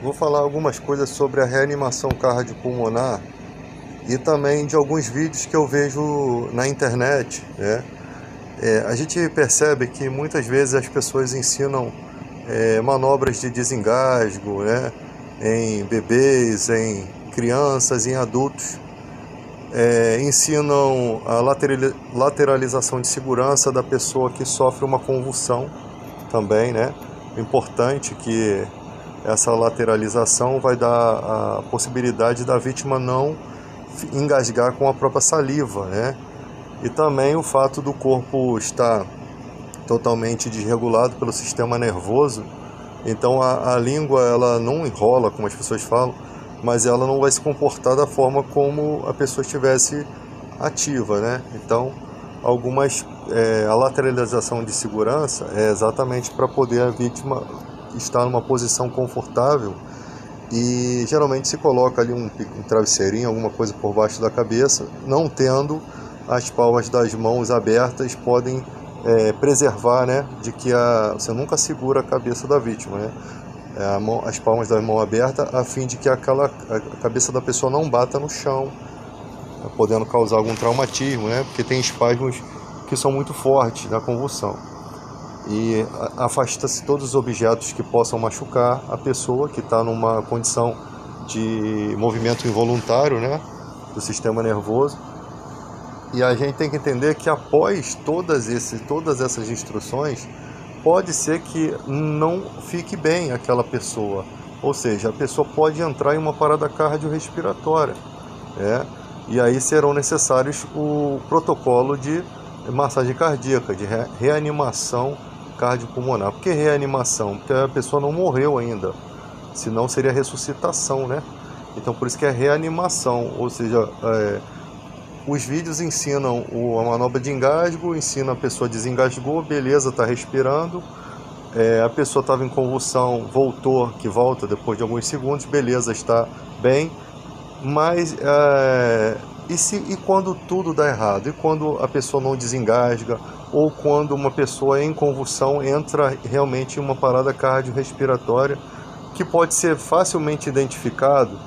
Vou falar algumas coisas sobre a reanimação cardiopulmonar e também de alguns vídeos que eu vejo na internet, né? A gente percebe que muitas vezes as pessoas ensinam manobras de desengasgo, né? Em bebês, em crianças, em adultos. Ensinam a lateralização de segurança da pessoa que sofre uma convulsão também, né? Importante que essa lateralização vai dar a possibilidade da vítima não engasgar com a própria saliva, né? E também o fato do corpo estar totalmente desregulado pelo sistema nervoso, então a língua ela não enrola, como as pessoas falam, mas ela não vai se comportar da forma como a pessoa estivesse ativa, né? Então, a lateralização de segurança é exatamente para poder a vítima estar numa posição confortável e geralmente se coloca ali um travesseirinho, alguma coisa por baixo da cabeça, não tendo as palmas das mãos abertas, podem preservar, né, de que você nunca segura a cabeça da vítima, né? As palmas da mão aberta, a fim de que a cabeça da pessoa não bata no chão, podendo causar algum traumatismo, né? Porque tem espasmos que são muito fortes da convulsão. E afasta-se todos os objetos que possam machucar a pessoa que está numa condição de movimento involuntário, né, do sistema nervoso. E a gente tem que entender que após todas essas instruções, pode ser que não fique bem aquela pessoa. Ou seja, a pessoa pode entrar em uma parada cardiorrespiratória, né? E aí serão necessários o protocolo de massagem cardíaca, de reanimação cardiopulmonar. Por que reanimação? Porque a pessoa não morreu ainda, senão seria ressuscitação, né? Então por isso que é reanimação, ou seja, os vídeos ensinam a manobra de engasgo, ensinam a pessoa desengasgou, beleza, está respirando, a pessoa estava em convulsão, volta depois de alguns segundos, beleza, está bem, mas e quando tudo dá errado? E quando a pessoa não desengasga? Ou quando uma pessoa em convulsão entra realmente em uma parada cardiorrespiratória, que pode ser facilmente identificado,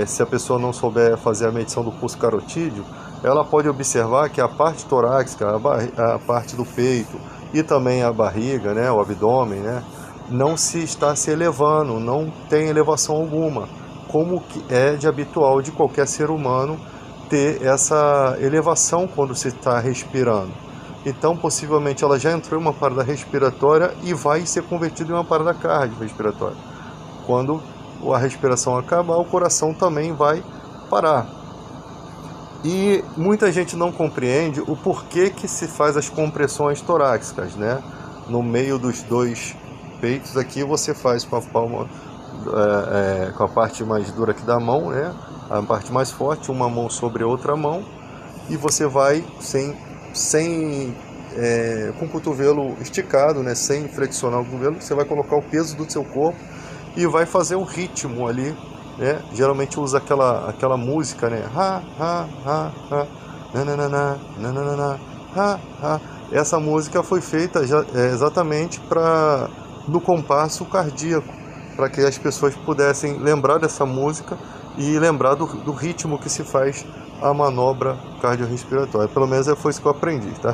se a pessoa não souber fazer a medição do pulso carotídeo, ela pode observar que a parte torácica, a parte do peito e também a barriga, né, o abdômen, né, não se está se elevando, não tem elevação alguma, como que é de habitual de qualquer ser humano ter essa elevação quando se está respirando. Então, possivelmente, ela já entrou em uma parada respiratória e vai ser convertida em uma parada cardiorrespiratória. Quando a respiração acabar, o coração também vai parar. E muita gente não compreende o porquê que se faz as compressões torácicas, né? No meio dos dois peitos aqui, você faz com a palma, com a parte mais dura aqui da mão, né? A parte mais forte, uma mão sobre a outra mão, e você vai com o cotovelo esticado, né, sem flexionar o cotovelo, você vai colocar o peso do seu corpo e vai fazer um ritmo ali, né? Geralmente usa aquela música, né? Ha, ha, ha, ha, nananana, nananana, ha, ha. Essa música foi feita exatamente no compasso cardíaco, para que as pessoas pudessem lembrar dessa música e lembrar do ritmo que se faz a manobra cardiorrespiratória. Pelo menos foi isso que eu aprendi, tá?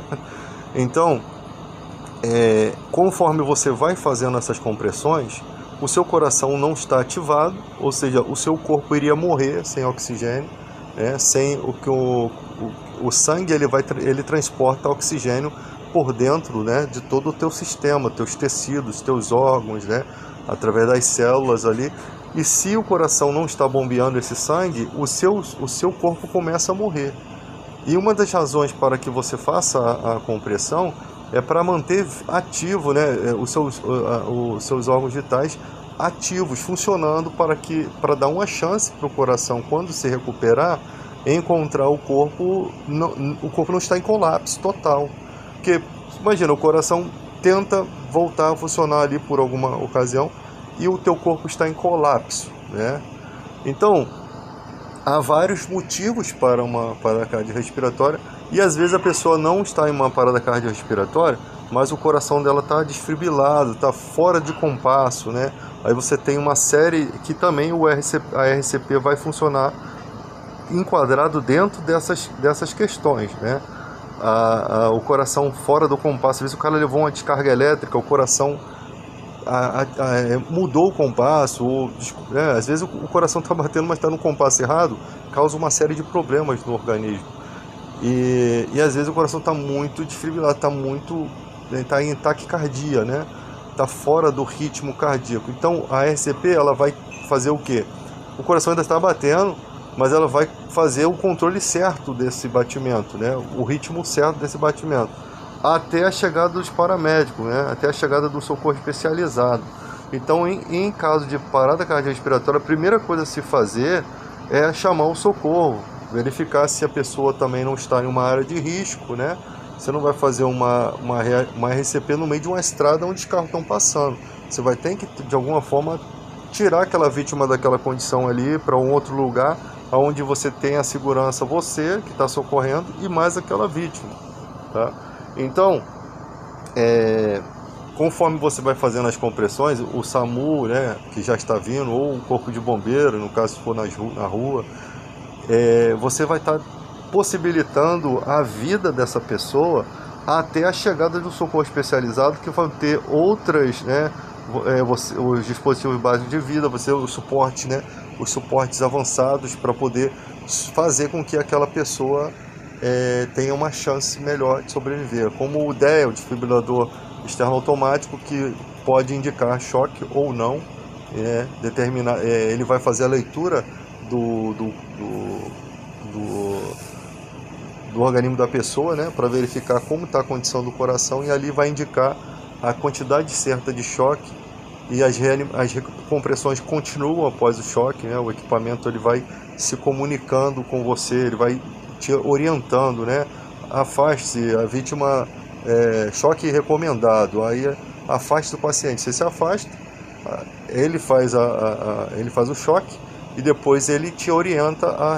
Então, conforme você vai fazendo essas compressões, o seu coração não está ativado, ou seja, o seu corpo iria morrer sem oxigênio, né? Sem o sangue ele transporta oxigênio por dentro, né, de todo o teu sistema, teus tecidos, teus órgãos, né, através das células ali. E se o coração não está bombeando esse sangue, o seu corpo começa a morrer. E uma das razões para que você faça a compressão é para manter ativo, né, os seus órgãos vitais ativos, funcionando, para dar uma chance para o coração, quando se recuperar, encontrar o corpo não está em colapso total. Porque, imagina, o coração tenta voltar a funcionar ali por alguma ocasião e o teu corpo está em colapso, né? Então, há vários motivos para uma parada cardiorrespiratória, e às vezes a pessoa não está em uma parada cardiorrespiratória mas o coração dela está desfibrilado, está fora de compasso, né? Aí você tem uma série que também a RCP vai funcionar enquadrado dentro dessas questões, né? O coração fora do compasso, às vezes o cara levou uma descarga elétrica, o coração mudou o compasso, ou, às vezes o coração está batendo, mas está no compasso errado, causa uma série de problemas no organismo. E às vezes o coração está muito desfibrilado, está em taquicardia, né? Está fora do ritmo cardíaco. Então a RCP ela vai fazer o quê? O coração ainda está batendo, mas ela vai fazer o controle certo desse batimento, né? O ritmo certo desse batimento, até a chegada dos paramédicos, né? Até a chegada do socorro especializado. Então, em caso de parada cardiorrespiratória, a primeira coisa a se fazer é chamar o socorro, verificar se a pessoa também não está em uma área de risco, né? Você não vai fazer uma RCP no meio de uma estrada onde os carros estão passando. Você vai ter que, de alguma forma, tirar aquela vítima daquela condição ali para um outro lugar, onde você tem a segurança, você que está socorrendo, e mais aquela vítima, tá? Então, conforme você vai fazendo as compressões, o SAMU, né, que já está vindo, ou o corpo de bombeiro, no caso se for na rua, você vai estar possibilitando a vida dessa pessoa até a chegada do socorro especializado, que vai ter outras, né, os dispositivos básicos de vida, o suporte, né, os suportes avançados para poder fazer com que aquela pessoa tenha uma chance melhor de sobreviver, como o DEA, o desfibrilador externo automático, que pode indicar choque ou não, ele vai fazer a leitura do organismo da pessoa, né, para verificar como está a condição do coração, e ali vai indicar a quantidade certa de choque, e as compressões continuam após o choque, né? O equipamento ele vai se comunicando com você, ele vai te orientando, né? Afaste-se, a vítima, choque recomendado, aí afaste o paciente, você se afasta, ele faz o choque, e depois ele te orienta a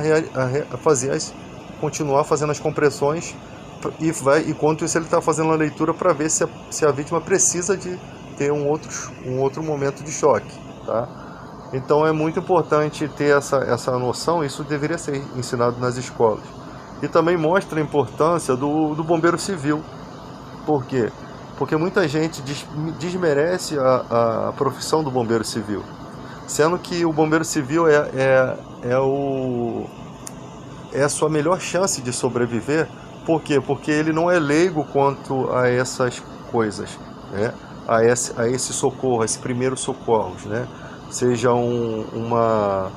continuar fazendo as compressões, e enquanto isso ele está fazendo a leitura para ver se a vítima precisa de ter um outro momento de choque, tá? Então é muito importante ter essa noção. Isso deveria ser ensinado nas escolas. E também mostra a importância do bombeiro civil. Por quê? Porque muita gente desmerece a profissão do bombeiro civil, sendo que o bombeiro civil é a sua melhor chance de sobreviver. Por quê? Porque ele não é leigo quanto a essas coisas, né? A esse socorro, a esse primeiro socorros, né? Seja uma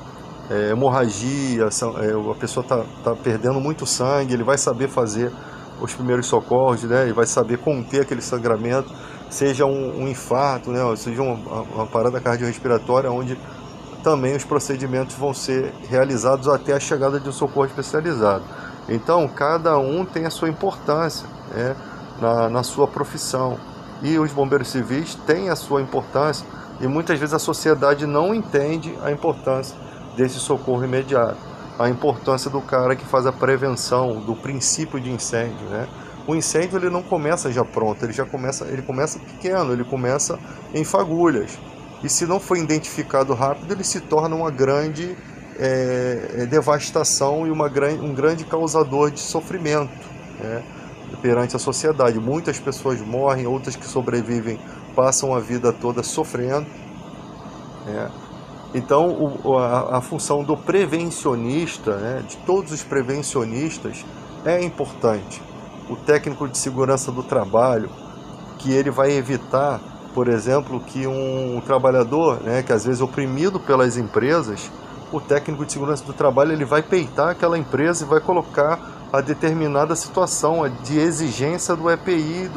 hemorragia, a pessoa está perdendo muito sangue, ele vai saber fazer os primeiros socorros, né? Ele vai saber conter aquele sangramento, seja um infarto, né? Seja uma parada cardiorrespiratória, onde também os procedimentos vão ser realizados até a chegada de um socorro especializado. Então, cada um tem a sua importância, né, na sua profissão. E os bombeiros civis têm a sua importância, e muitas vezes a sociedade não entende a importância desse socorro imediato, a importância do cara que faz a prevenção, do princípio de incêndio, né? O incêndio ele não começa já pronto, ele começa pequeno, ele começa em fagulhas. E se não for identificado rápido, ele se torna uma grande devastação e um grande causador de sofrimento, né, perante a sociedade. Muitas pessoas morrem, outras que sobrevivem passam a vida toda sofrendo, né? Então a função do prevencionista, né, de todos os prevencionistas, é importante. O técnico de segurança do trabalho, que ele vai evitar, por exemplo, que um trabalhador, né, que às vezes é oprimido pelas empresas, o técnico de segurança do trabalho ele vai peitar aquela empresa e vai colocar a determinada situação de exigência do EPI,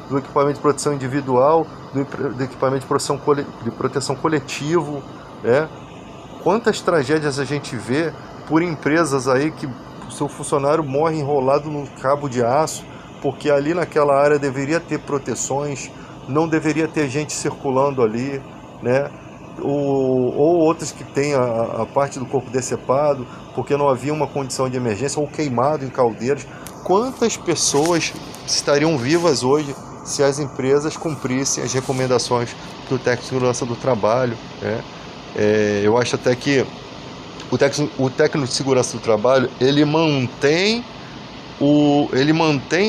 do equipamento de proteção individual, do equipamento de proteção coletivo, né? Quantas tragédias a gente vê por empresas aí que o seu funcionário morre enrolado no cabo de aço, porque ali naquela área deveria ter proteções, não deveria ter gente circulando ali, né? Ou outras que têm a parte do corpo decepado, porque não havia uma condição de emergência, ou queimado em caldeiras. Quantas pessoas estariam vivas hoje se as empresas cumprissem as recomendações do técnico de segurança do trabalho, né? Eu acho até que o técnico de segurança do trabalho, ele mantém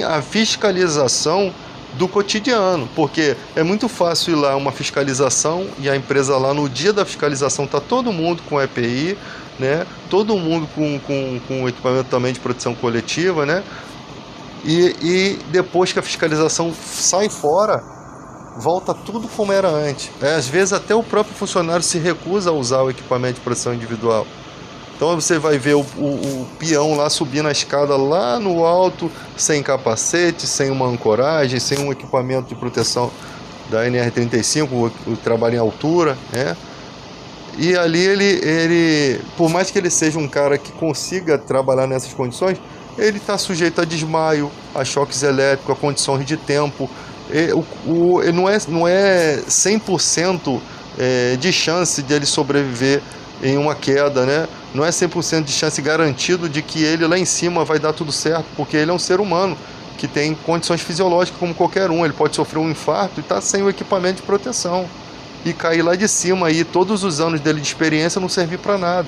a fiscalização do cotidiano, porque é muito fácil ir lá uma fiscalização e a empresa lá no dia da fiscalização tá todo mundo com EPI, né? Todo mundo com equipamento também de proteção coletiva, né? E depois que a fiscalização sai fora, volta tudo como era antes. Às vezes até o próprio funcionário se recusa a usar o equipamento de proteção individual. Então você vai ver o peão lá subindo a escada lá no alto, sem capacete, sem uma ancoragem, sem um equipamento de proteção da NR35, o trabalho em altura, né? E ali ele, por mais que ele seja um cara que consiga trabalhar nessas condições, ele está sujeito a desmaio, a choques elétricos, a condições de tempo. Não é 100% de chance de ele sobreviver em uma queda, né? Não é 100% de chance garantido de que ele lá em cima vai dar tudo certo, porque ele é um ser humano que tem condições fisiológicas como qualquer um. Ele pode sofrer um infarto e está sem o equipamento de proteção e cair lá de cima, e todos os anos dele de experiência não servir para nada.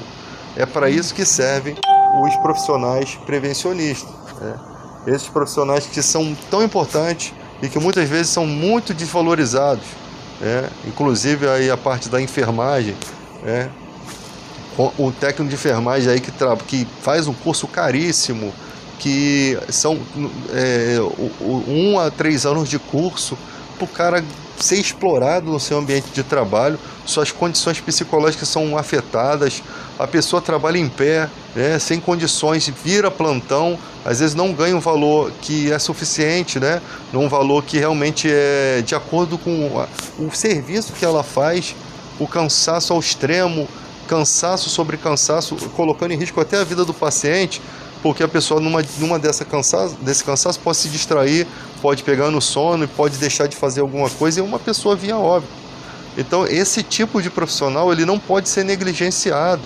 É para isso que servem os profissionais prevencionistas, né? Esses profissionais que são tão importantes e que muitas vezes são muito desvalorizados, né? Inclusive aí a parte da enfermagem, né? O técnico de enfermagem aí que faz um curso caríssimo, que são 1 a 3 anos de curso, para o cara ser explorado no seu ambiente de trabalho, suas condições psicológicas são afetadas, a pessoa trabalha em pé, né, sem condições, vira plantão, às vezes não ganha um valor que é suficiente, né, um valor que realmente é de acordo com o serviço que ela faz, o cansaço ao extremo, cansaço sobre cansaço, colocando em risco até a vida do paciente, porque a pessoa desse cansaço pode se distrair, pode pegar no sono e pode deixar de fazer alguma coisa, e uma pessoa vir a óbito. Então esse tipo de profissional ele não pode ser negligenciado,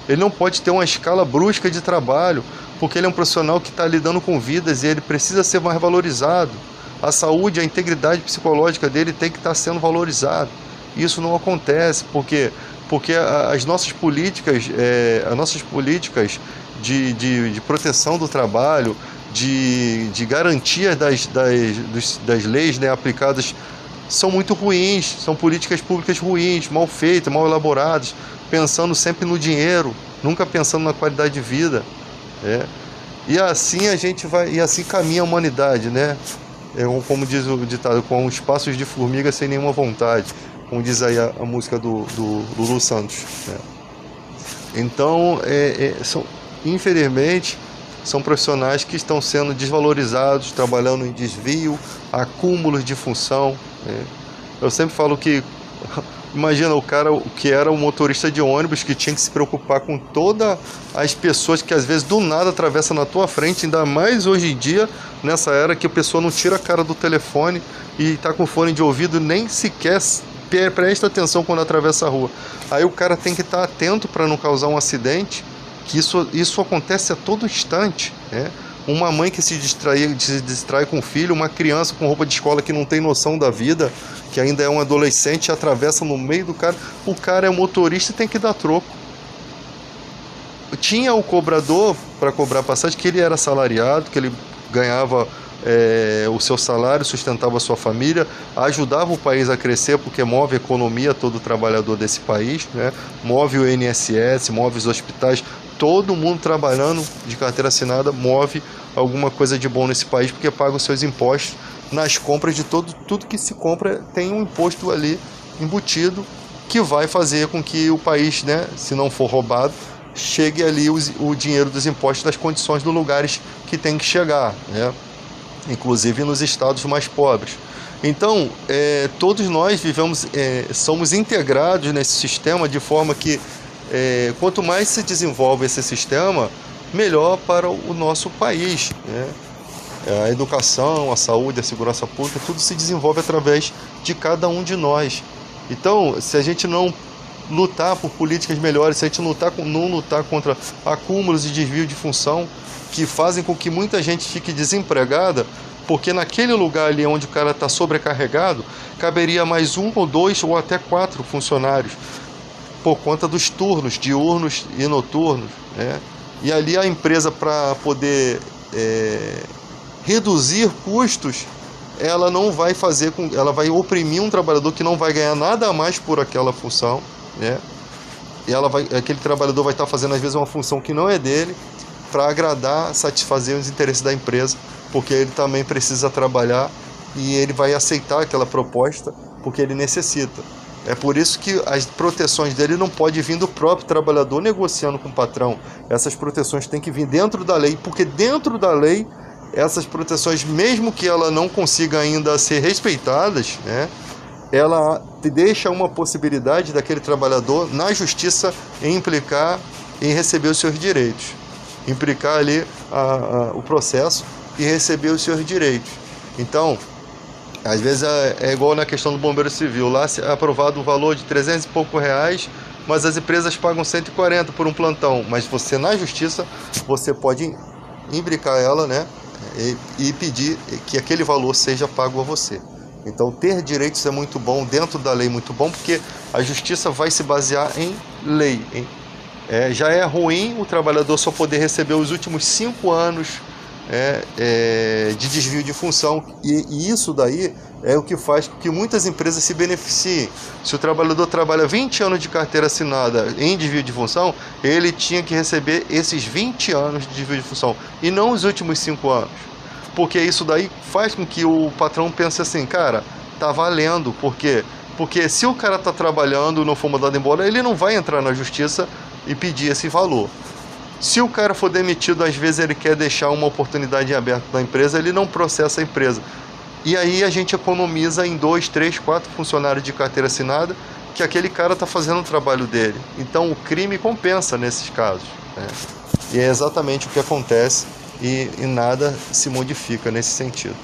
ele não pode ter uma escala brusca de trabalho, porque ele é um profissional que está lidando com vidas e ele precisa ser mais valorizado. A saúde, a integridade psicológica dele tem que estar sendo valorizado. Isso não acontece porque as nossas políticas de proteção do trabalho, de garantia das leis, né, aplicadas, são muito ruins, são políticas públicas ruins, mal feitas, mal elaboradas, pensando sempre no dinheiro, nunca pensando na qualidade de vida, né? E assim a gente vai, e assim caminha a humanidade, né? Como diz o ditado, com os passos de formiga sem nenhuma vontade, como diz aí a música do Lulu Santos, né? Então, infelizmente, são profissionais que estão sendo desvalorizados, trabalhando em desvio, acúmulos de função, né? Eu sempre falo que, imagina o cara que era o motorista de ônibus, que tinha que se preocupar com todas as pessoas que às vezes do nada atravessam na tua frente, ainda mais hoje em dia, nessa era que a pessoa não tira a cara do telefone e está com fone de ouvido, nem sequer presta atenção quando atravessa a rua. Aí o cara tem que estar atento para não causar um acidente, que isso acontece a todo instante, né? Uma mãe que se distrai com o filho, uma criança com roupa de escola que não tem noção da vida, que ainda é um adolescente, atravessa no meio do cara, o cara é motorista e tem que dar troco. Tinha o cobrador para cobrar passagem, que ele era assalariado, que ele ganhava o seu salário, sustentava a sua família, ajudava o país a crescer, porque move a economia, todo trabalhador desse país, né? Move o INSS, move os hospitais, todo mundo trabalhando de carteira assinada move alguma coisa de bom nesse país, porque paga os seus impostos nas compras de tudo que se compra, tem um imposto ali embutido que vai fazer com que o país, né, se não for roubado, chegue ali o dinheiro dos impostos das condições dos lugares que tem que chegar, né? Inclusive nos estados mais pobres. Então, todos nós somos integrados nesse sistema, de forma que quanto mais se desenvolve esse sistema, melhor para o nosso país, né? A educação, a saúde, a segurança pública, tudo se desenvolve através de cada um de nós. Então, se a gente não lutar por políticas melhores, se a gente não lutar contra acúmulos e desvio de função que fazem com que muita gente fique desempregada, porque naquele lugar ali onde o cara está sobrecarregado, caberia mais 1 ou 2 ou até 4 funcionários, por conta dos turnos diurnos e noturnos, né? E ali a empresa, para poder reduzir custos, ela não vai fazer ela vai oprimir um trabalhador que não vai ganhar nada a mais por aquela função, né? E aquele trabalhador vai estar fazendo às vezes uma função que não é dele, para agradar, satisfazer os interesses da empresa, porque ele também precisa trabalhar e ele vai aceitar aquela proposta porque ele necessita. É por isso que as proteções dele não podem vir do próprio trabalhador negociando com o patrão. Essas proteções têm que vir dentro da lei, porque dentro da lei, essas proteções, mesmo que ela não consiga ainda ser respeitadas, né, ela deixa uma possibilidade daquele trabalhador na justiça implicar em receber os seus direitos, implicar ali o processo e receber os seus direitos. Então, às vezes é igual na questão do bombeiro civil, lá é aprovado o valor de 300 e pouco reais, mas as empresas pagam 140 por um plantão, mas você na justiça, você pode imbricar ela, né, e pedir que aquele valor seja pago a você. Então, ter direitos é muito bom, dentro da lei muito bom, porque a justiça vai se basear em lei. Já é ruim o trabalhador só poder receber os últimos 5 anos de desvio de função, e isso daí é o que faz com que muitas empresas se beneficiem. Se o trabalhador trabalha 20 anos de carteira assinada em desvio de função, ele tinha que receber esses 20 anos de desvio de função, e não os últimos 5 anos. Porque isso daí faz com que o patrão pense assim, cara, tá valendo. Por quê? Porque se o cara tá trabalhando e não for mandado embora, ele não vai entrar na justiça e pedir esse valor. Se o cara for demitido, às vezes ele quer deixar uma oportunidade em aberto na empresa, ele não processa a empresa. E aí a gente economiza em 2, 3, 4 funcionários de carteira assinada, que aquele cara está fazendo o trabalho dele. Então o crime compensa nesses casos, né? E é exatamente o que acontece, e nada se modifica nesse sentido.